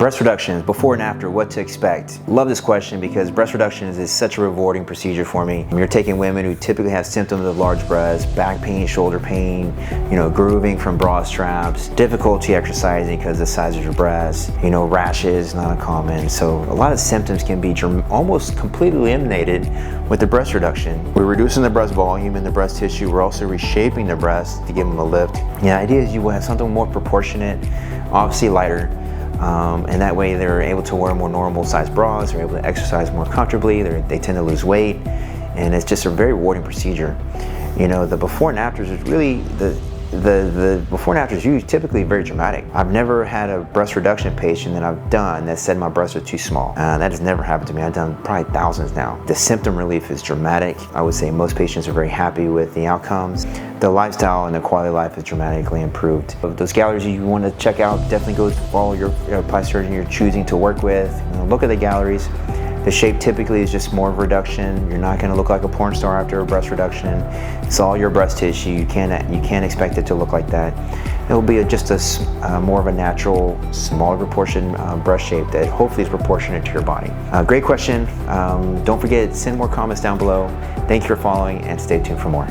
Breast reductions, before and after, what to expect? Love this question because breast reductions is such a rewarding procedure for me. You're taking women who typically have symptoms of large breasts, back pain, shoulder pain, grooving from bra straps, difficulty exercising because of the size of your breasts, rashes, not uncommon. So a lot of symptoms can be almost completely eliminated with the breast reduction. We're reducing the breast volume and the breast tissue. We're also reshaping the breast to give them a lift. The idea is you will have something more proportionate, obviously lighter, and that way they're able to wear more normal sized bras, they're able to exercise more comfortably, they tend to lose weight, and it's just a very rewarding procedure. The before and afters is really, the before and after is usually typically very dramatic. I've never had a breast reduction patient that I've done that said my breasts are too small. That has never happened to me. I've done probably thousands now. The symptom relief is dramatic. I would say most patients are very happy with the outcomes. The lifestyle and the quality of life is dramatically improved. If those galleries you want to check out, definitely go follow your plastic surgeon you're choosing to work with. Look at the galleries. The shape typically is just more of a reduction. You're not going to look like a porn star after a breast reduction. It's all your breast tissue. You can't expect it to look like that. It'll be just a more of a natural, smaller proportion breast shape that hopefully is proportionate to your body. Great question. Don't forget, send more comments down below. Thank you for following and stay tuned for more.